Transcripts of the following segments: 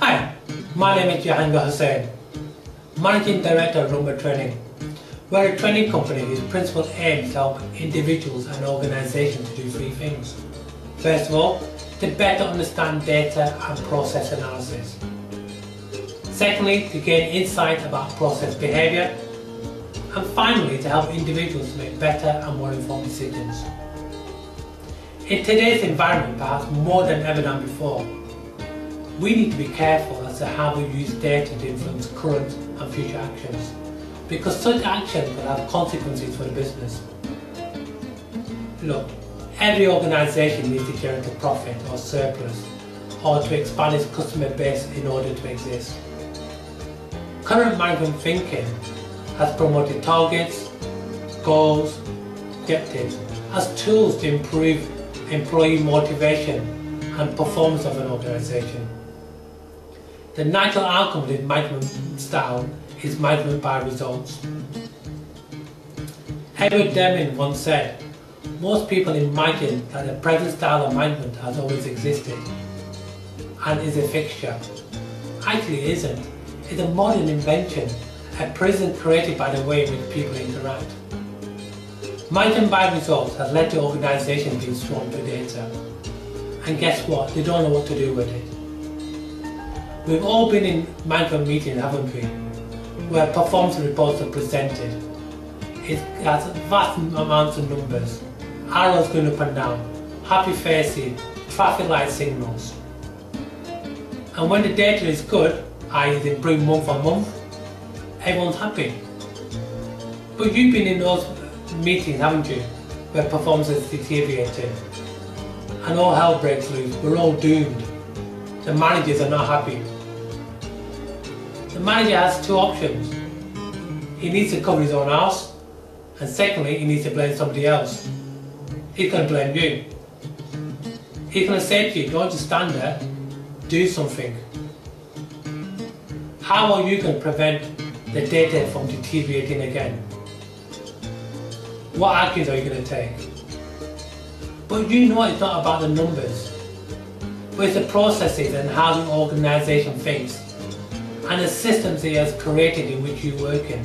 Hi, my name is Jahangir Hussain, Managing Director of Rumba Training. We're a training company whose principal aim is to help individuals and organisations to do three things. First of all, to better understand data and process analysis. Secondly, to gain insight about process behaviour. And finally, to help individuals to make better and more informed decisions. In today's environment, perhaps more than ever than before, we need to be careful as to how we use data to influence current and future actions, because such actions will have consequences for the business. Look, every organisation needs to generate a profit or surplus, or to expand its customer base in order to exist. Current management thinking has promoted targets, goals, objectives as tools to improve employee motivation and performance of an organisation. The natural outcome of this management style is management by results. Edward Deming once said, "Most people imagine that the present style of management has always existed and is a fixture. Actually it isn't. It's a modern invention, a prison created by the way in which people interact." Management by results has led to organisations being swamped with data. And guess what? They don't know what to do with it. We've all been in management meetings, haven't we? Where performance reports are presented. It has vast amounts of numbers, arrows going up and down, happy faces, traffic light signals. And when the data is good, i.e. they improve month on month, everyone's happy. But you've been in those meetings, haven't you, where performance is deteriorated and all hell breaks loose, we're all doomed. The managers are not happy. The manager has two options. He needs to cover his own house, and secondly, he needs to blame somebody else. He's going to blame you. He's going to say to you, don't just stand there, do something. How are you going to prevent the data from deteriorating again? What actions are you going to take? But you know it's not about the numbers, but it's the processes and how the organisation thinks and the systems it has created in which you work in.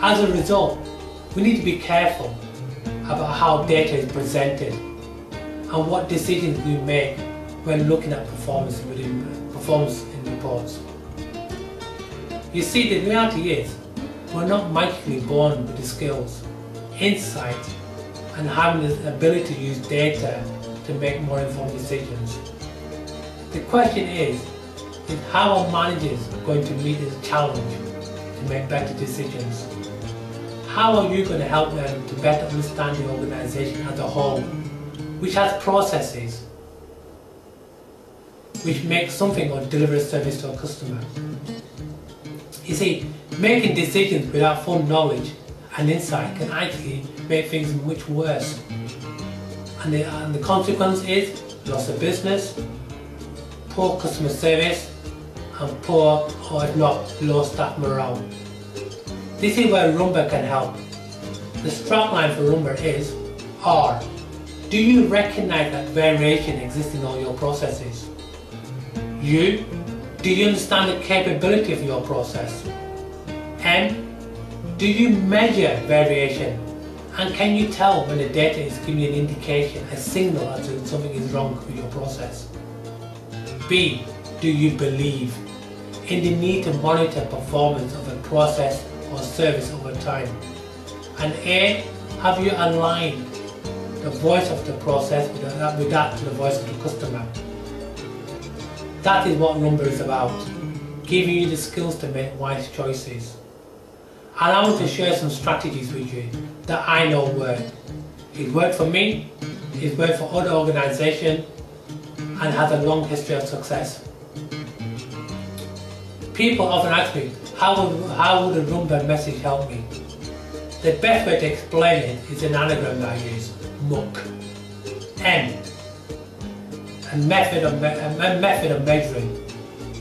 As a result, we need to be careful about how data is presented and what decisions we make when looking at performance in reports. You see, the reality is, we're not magically born with the skills, insight, and having the ability to use data to make more informed decisions. The question is how are managers going to meet this challenge to make better decisions? How are you going to help them to better understand the organisation as a whole, which has processes, which make something or deliver a service to a customer? You see, making decisions without full knowledge and insight can actually make things much worse. And the consequence is loss of business, poor customer service, and poor, or if not, low staff morale. This is where Rumba can help. The strapline for Rumba is R. Do you recognize that variation exists in all your processes? U. Do you understand the capability of your process? M. Do you measure variation? And can you tell when the data is giving you an indication, a signal as to something is wrong with your process? B. Do you believe in the need to monitor performance of a process or service over time? And A. Have you aligned the voice of the process with that to the voice of the customer? That is what Rumba is about, giving you the skills to make wise choices. And I want to share some strategies with you that I know work. It worked for me, it worked for other organisations, and has a long history of success. People often ask me, how would a Rumba message help me? The best way to explain it is an anagram that I use, MOOC. M, a method of measuring.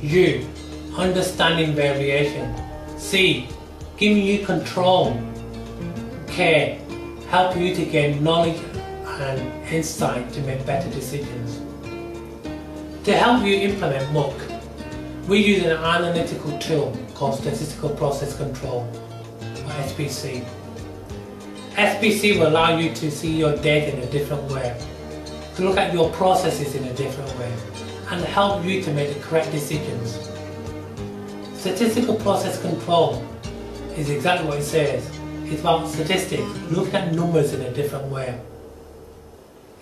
U, understanding variation. C, giving you control. K, helping you to gain knowledge and insight to make better decisions. To help you implement MOOC, we use an analytical tool called Statistical Process Control, or SPC. SPC will allow you to see your data in a different way, to look at your processes in a different way, and help you to make the correct decisions. Statistical Process Control is exactly what it says. It's about statistics, looking at numbers in a different way.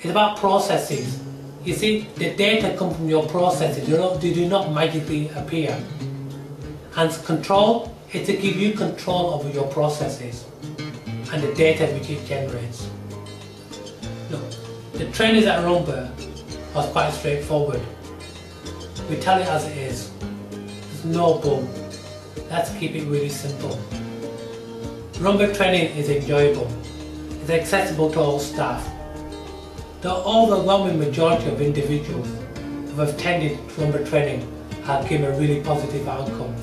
It's about processes. You see, the data come from your processes, they do not magically appear. And control is to give you control over your processes and the data which it generates. Look, the trainers at Rumba are quite straightforward. We tell it as it is. There's no boom. Let's keep it really simple. Rumba training is enjoyable. It's accessible to all staff. The overwhelming majority of individuals who have attended Rumba training have given a really positive outcome.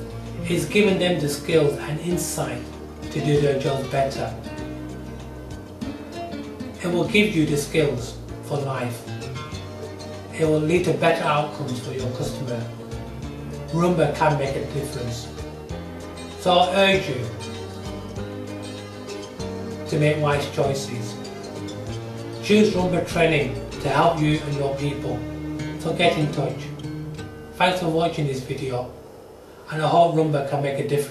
It's given them the skills and insight to do their jobs better. It will give you the skills for life. It will lead to better outcomes for your customer. Rumba can make a difference. So I urge you to make wise choices. Choose Rumba training to help you and your people. So get in touch. Thanks for watching this video, and I hope Rumba can make a difference.